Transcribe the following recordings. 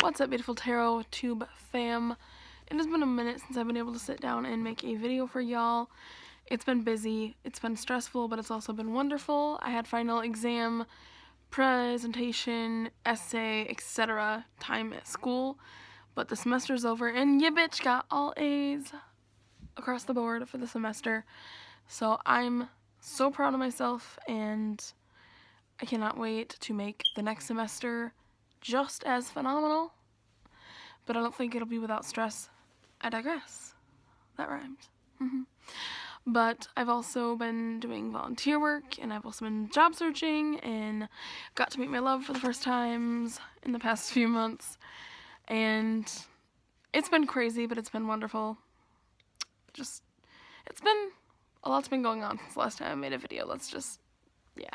What's up, beautiful Tarot Tube fam? It has been a minute since I've been able to sit down and make a video for y'all. It's been busy, it's been stressful, but it's also been wonderful. I had final exam, presentation, essay, etc. time at school, but the semester's over and ya bitch got all A's across the board for the semester. So I'm so proud of myself and I cannot wait to make the next semester just as phenomenal, but I don't think it'll be without stress. I digress. That rhymed. But I've also been doing volunteer work, and I've also been job searching, and got to meet my love for the first times in the past few months, and it's been crazy, but it's been wonderful. It's been, a lot's been going on since the last time I made a video. Yeah.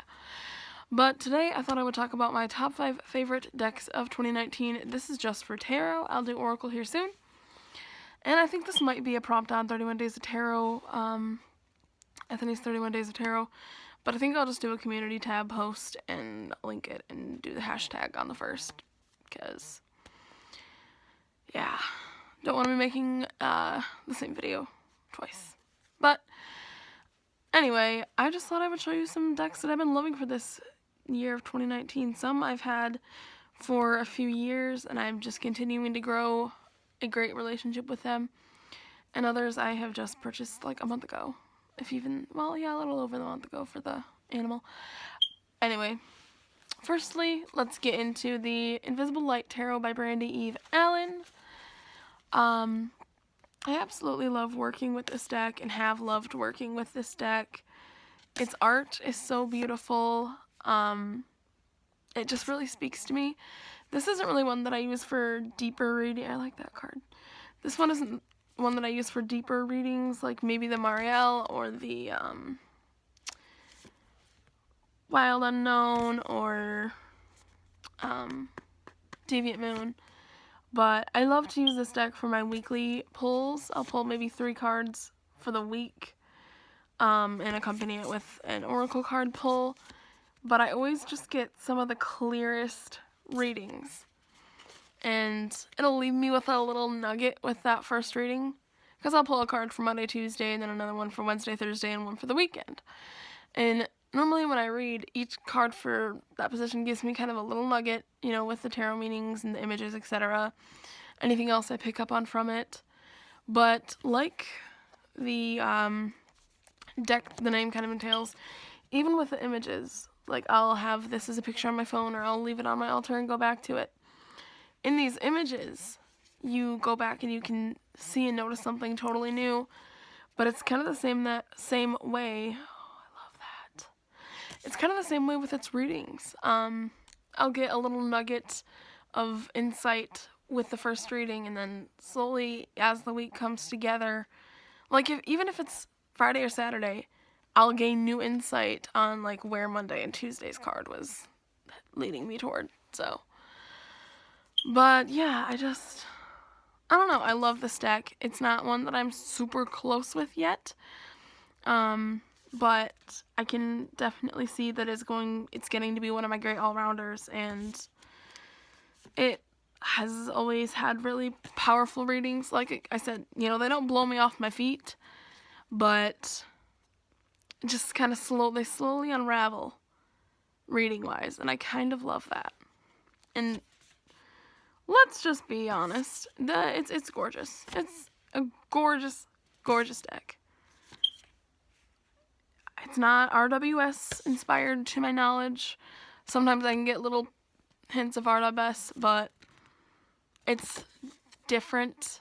But today I thought I would talk about my top 5 favorite decks of 2019. This is just for tarot. I'll do Oracle here soon. And I think this might be a prompt on 31 Days of Tarot, Anthony's 31 Days of Tarot. But I think I'll just do a community tab post and link it and do the hashtag on the first. Because, yeah, don't want to be making the same video twice. But anyway, I just thought I would show you some decks that I've been loving for this year of 2019. Some I've had for a few years and I'm just continuing to grow a great relationship with them, and others I have just purchased like a month ago, if even, well, yeah, a little over the month ago for the animal. Anyway, firstly, let's get into the Invisible Light Tarot by Brandy Eve Allen. I absolutely love working with this deck and have loved working with this deck. Its art is so beautiful. It just really speaks to me. This isn't really one that I use for deeper reading. I like that card. This one isn't one that I use for deeper readings, like maybe the Mariel or the Wild Unknown or Deviant Moon. But I love to use this deck for my weekly pulls. I'll pull maybe 3 cards for the week and accompany it with an oracle card pull. But I always just get some of the clearest readings. And it'll leave me with a little nugget with that first reading. Because I'll pull a card for Monday, Tuesday, and then another one for Wednesday, Thursday, and one for the weekend. And normally when I read, each card for that position gives me kind of a little nugget, you know, with the tarot meanings and the images, etc. Anything else I pick up on from it. But like the deck the name kind of entails, even with the images, like I'll have this as a picture on my phone or I'll leave it on my altar and go back to it. In these images, you go back and you can see and notice something totally new, but it's kind of the same way. Oh, I love that. It's kind of the same way with its readings. I'll get a little nugget of insight with the first reading, and then slowly as the week comes together, like even if it's Friday or Saturday, I'll gain new insight on like where Monday and Tuesday's card was leading me toward. So, but yeah, I don't know, I love this deck. It's not one that I'm super close with yet, but I can definitely see that it's getting to be one of my great all-rounders, and it has always had really powerful readings. Like I said, you know, they don't blow me off my feet, but just kind of they slowly unravel reading-wise, and I kind of love that. And let's just be honest, it's gorgeous. It's a gorgeous, gorgeous deck. It's not RWS inspired to my knowledge. Sometimes I can get little hints of RWS, but it's different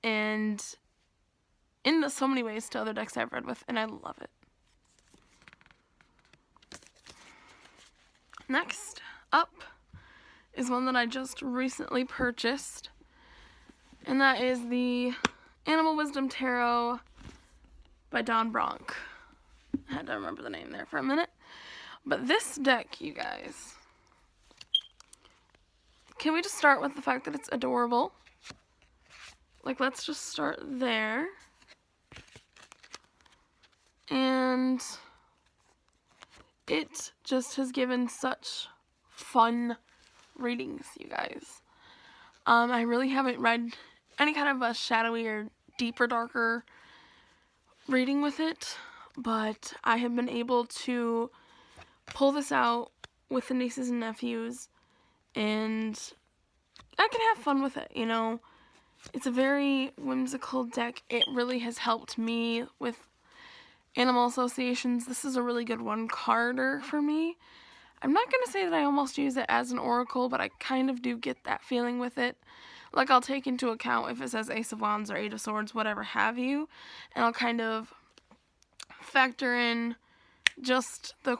and in so many ways to other decks I've read with, and I love it. Next up is one that I just recently purchased, and that is the Animal Wisdom Tarot by Don Bronk. I had to remember the name there for a minute. But this deck, you guys, can we just start with the fact that it's adorable? Like, let's just start there. And it just has given such fun readings, you guys. I really haven't read any kind of a shadowy or deeper, darker reading with it, but I have been able to pull this out with the nieces and nephews, and I can have fun with it, you know. It's a very whimsical deck. It really has helped me with animal associations. This is a really good one-carder for me. I'm not going to say that I almost use it as an oracle, but I kind of do get that feeling with it. Like, I'll take into account if it says Ace of Wands or Eight of Swords, whatever have you, and I'll kind of factor in just the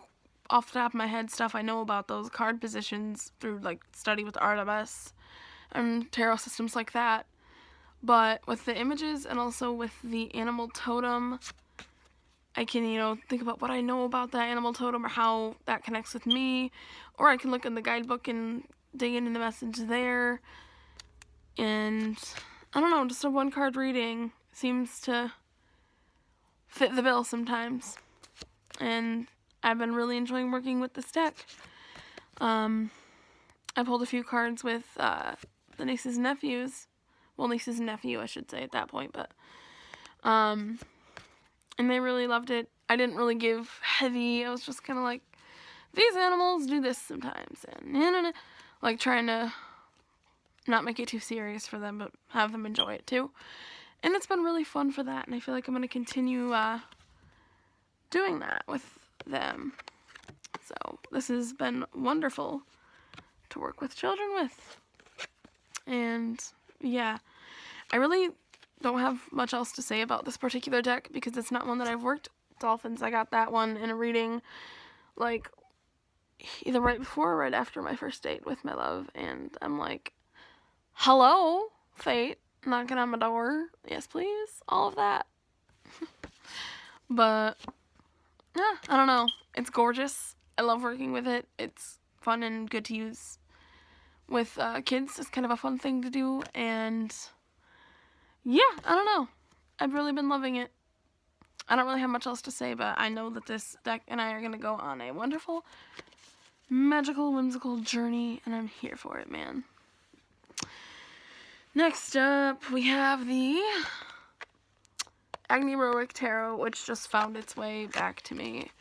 off the top of my head stuff I know about those card positions through, like, study with RWS and tarot systems like that. But with the images and also with the animal totem, I can, you know, think about what I know about that animal totem or how that connects with me. Or I can look in the guidebook and dig into the message there. And, I don't know, just a one-card reading seems to fit the bill sometimes. And I've been really enjoying working with this deck. I pulled a few cards with the nieces and nephews. Well, nieces and nephew, I should say, at that point. But, and they really loved it. I didn't really give heavy. I was just kind of like, these animals do this sometimes. And, like, trying to not make it too serious for them, but have them enjoy it, too. And it's been really fun for that. And I feel like I'm going to continue doing that with them. So this has been wonderful to work with children with. And yeah, I really don't have much else to say about this particular deck because it's not one that I've worked. Dolphins, I got that one in a reading like either right before or right after my first date with my love, and I'm like, hello, fate, knocking on my door, yes please, all of that. But yeah, I don't know, it's gorgeous. I love working with it. It's fun and good to use with kids. It's kind of a fun thing to do, and yeah, I don't know, I've really been loving it. I don't really have much else to say, but I know that this deck and I are going to go on a wonderful, magical, whimsical journey, and I'm here for it, man. Next up, we have the Agni Tarot, which just found its way back to me.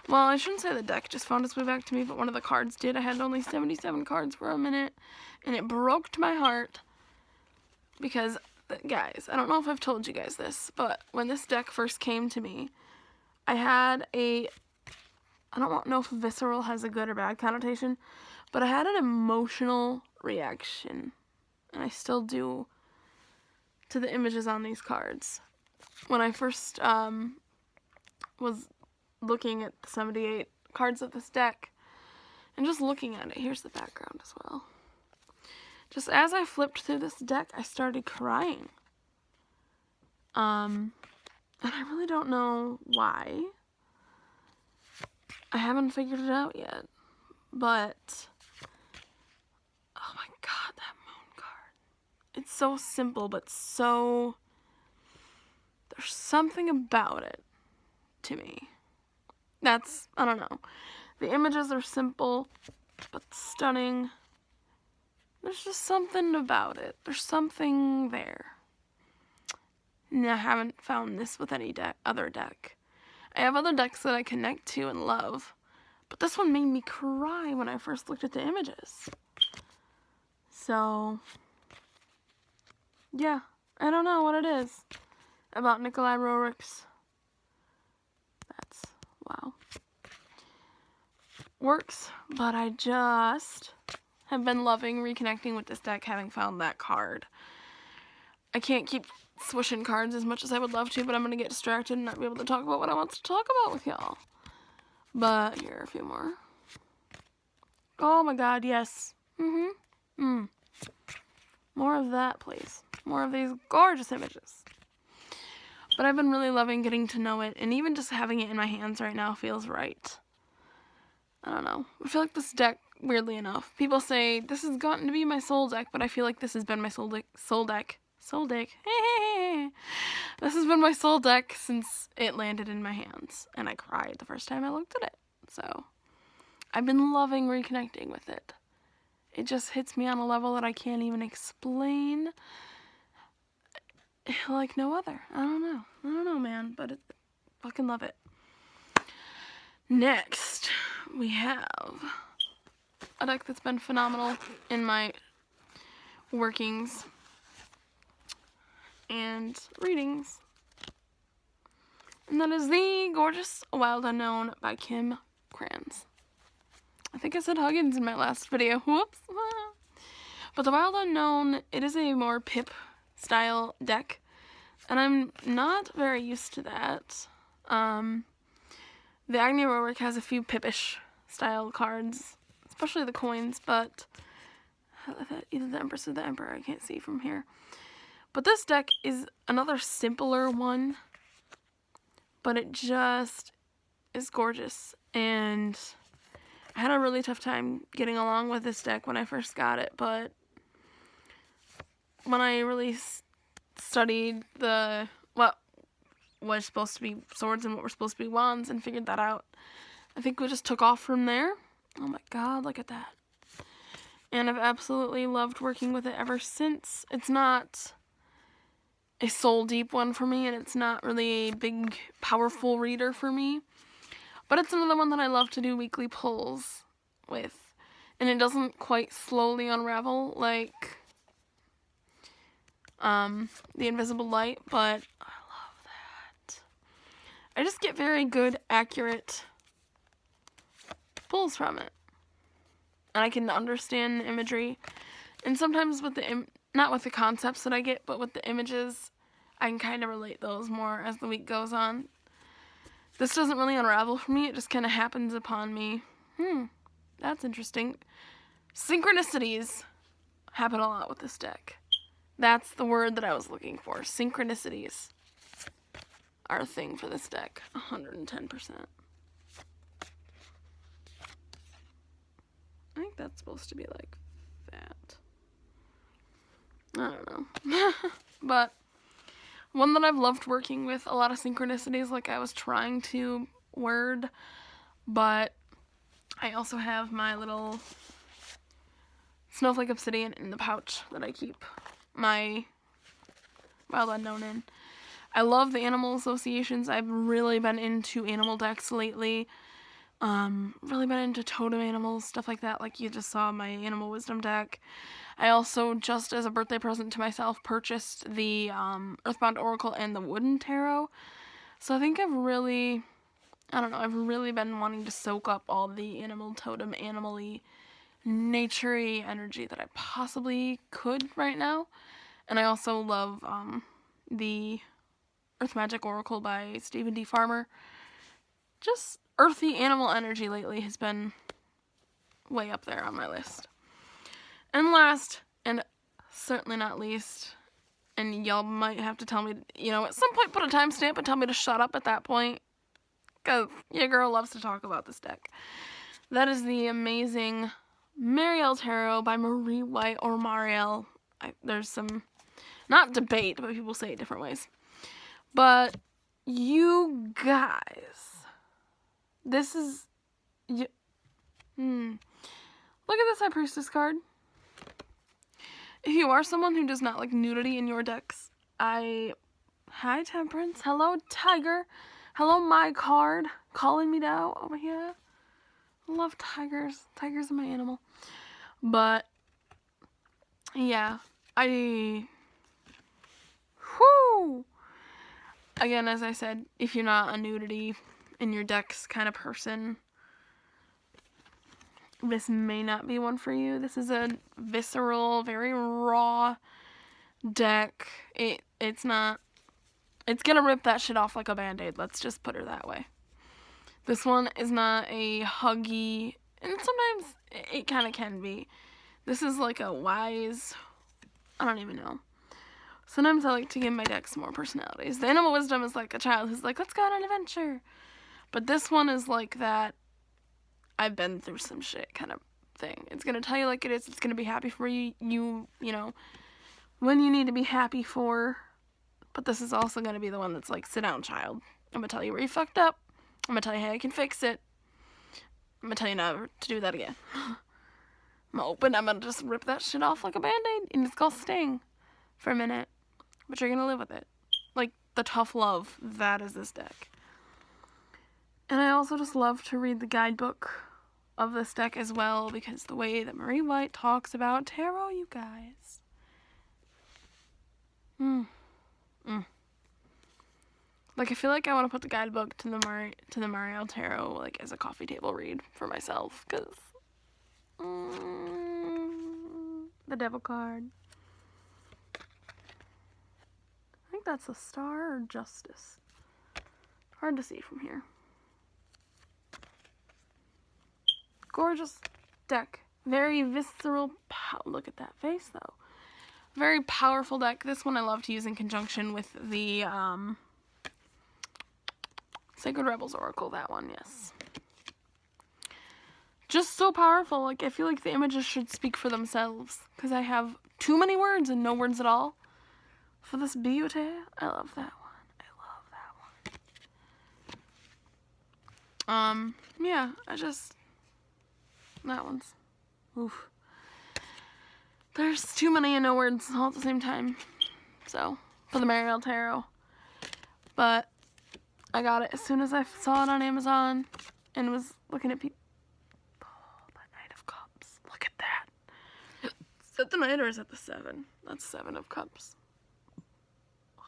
Well, I shouldn't say the deck just found its way back to me, but one of the cards did. I had only 77 cards for a minute, and it broke my heart because, guys, I don't know if I've told you guys this, but when this deck first came to me, I had I don't know if visceral has a good or bad connotation, but I had an emotional reaction, and I still do, to the images on these cards. When I first was looking at the 78 cards of this deck, and just looking at it, here's the background as well. Just as I flipped through this deck, I started crying. And I really don't know why. I haven't figured it out yet. But, oh my god, that moon card. It's so simple, but so, there's something about it to me. That's, I don't know. The images are simple, but stunning. There's just something about it. There's something there. And I haven't found this with any other deck. I have other decks that I connect to and love, but this one made me cry when I first looked at the images. So, yeah, I don't know what it is about Nikolai Rorik's. That's, wow. Works, but I just have been loving reconnecting with this deck, having found that card. I can't keep swishing cards as much as I would love to, but I'm going to get distracted and not be able to talk about what I want to talk about with y'all. But here are a few more. Oh my god, yes. More of that, please. More of these gorgeous images. But I've been really loving getting to know it, and even just having it in my hands right now feels right. I don't know. I feel like this deck, weirdly enough, people say this has gotten to be my soul deck, but I feel like this has been my soul deck. This has been my soul deck since it landed in my hands, and I cried the first time I looked at it. So, I've been loving reconnecting with it. It just hits me on a level that I can't even explain like no other. I don't know, man, but fucking love it. Next, we have a deck that's been phenomenal in my workings and readings, and that is the gorgeous Wild Unknown by Kim Kranz. I think I said Huggins in my last video. Whoops. But the Wild Unknown, it is a more pip style deck, and I'm not very used to that. The Agni Tarot has a few pipish style cards, especially the coins, but either the Empress or the Emperor, I can't see from here. But this deck is another simpler one, but it just is gorgeous, and I had a really tough time getting along with this deck when I first got it, but when I really studied what was supposed to be swords and what were supposed to be wands and figured that out, I think we just took off from there. Oh my god, look at that. And I've absolutely loved working with it ever since. It's not a soul deep one for me, and it's not really a big, powerful reader for me. But it's another one that I love to do weekly pulls with. And it doesn't quite slowly unravel like the Invisible Light, but I love that. I just get very good, accurate pulls from it. And I can understand the imagery. And sometimes with not with the concepts that I get, but with the images, I can kind of relate those more as the week goes on. This doesn't really unravel for me, it just kind of happens upon me. That's interesting. Synchronicities happen a lot with this deck. That's the word that I was looking for. Synchronicities are a thing for this deck. 110%. I think that's supposed to be like that. I don't know. But one that I've loved working with, a lot of synchronicities like I was trying to word, but I also have my little snowflake obsidian in the pouch that I keep my Wild Unknown in. I love the animal associations. I've really been into animal decks lately. Really been into totem animals, stuff like that, like you just saw my Animal Wisdom deck. I also, just as a birthday present to myself, purchased the Earthbound Oracle and the Wooden Tarot. So I think I've really been wanting to soak up all the animal, totem, animal-y, nature-y energy that I possibly could right now. And I also love the Earth Magic Oracle by Stephen D. Farmer. Just earthy animal energy lately has been way up there on my list. And last, and certainly not least, and y'all might have to tell me, at some point put a timestamp and tell me to shut up at that point, because your girl loves to talk about this deck. That is the amazing Mariel Tarot by Marie White, or Mariel. There's some, not debate, but people say it different ways. But you guys, this is, look at this High Priestess card. If you are someone who does not like nudity in your decks, hi Temperance, hello Tiger, hello my card, calling me down over here. I love tigers, tigers are my animal. But, yeah, again, as I said, if you're not a nudity in your decks kind of person, this may not be one for you. This is a visceral, very raw deck. It's gonna rip that shit off like a band-aid. Let's just put it that way. This one is not a huggy, and sometimes it kind of can be. This is like a wise, I don't even know. Sometimes I like to give my decks more personalities. The Animal Wisdom is like a child who's like, let's go on an adventure. But this one is like that, I've been through some shit kind of thing. It's going to tell you like it is. It's going to be happy for you, when you need to be happy for. But this is also going to be the one that's like, sit down, child. I'm going to tell you where you fucked up. I'm going to tell you how you can fix it. I'm going to tell you never to do that again. I'm gonna just rip that shit off like a band-aid, and it's gonna sting for a minute, but you're gonna live with it. Like, the tough love, that is this deck. And I also just love to read the guidebook of this deck as well, because the way that Marie White talks about tarot, you guys. Like, I feel like I want to put the guidebook to the Mariel Tarot, like, as a coffee table read for myself, because the Devil card. I think that's a Star or Justice. Hard to see from here. Gorgeous deck. Very visceral. Look at that face, though. Very powerful deck. This one I love to use in conjunction with the Sacred Rebels Oracle. That one, yes. Just so powerful. Like, I feel like the images should speak for themselves, because I have too many words and no words at all for this beauty. I love that one. I love that one. Yeah, that one's, oof. There's too many and no words all at the same time. So, for the Mariel Tarot. But I got it as soon as I saw it on Amazon and was looking at people. Oh, that Knight of Cups. Look at that. Is that the Knight or is that the 7? That's 7 of Cups. Oh,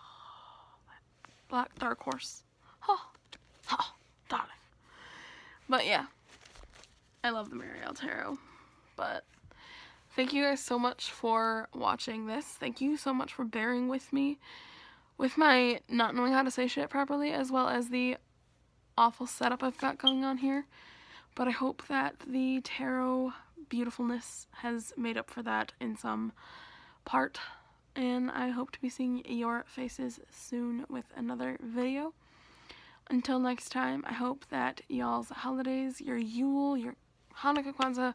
that Black Dark Horse. Oh, darling. But yeah, I love the Mariel Tarot. But thank you guys so much for watching this. Thank you so much for bearing with me with my not knowing how to say shit properly, as well as the awful setup I've got going on here. But I hope that the tarot beautifulness has made up for that in some part. And I hope to be seeing your faces soon with another video. Until next time, I hope that y'all's holidays, your Yule, your Hanukkah, Kwanzaa,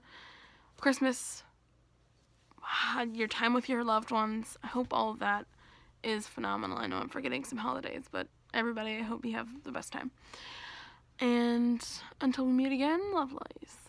Christmas, your time with your loved ones, I hope all of that is phenomenal. I know I'm forgetting some holidays, but everybody, I hope you have the best time. And until we meet again, love lies.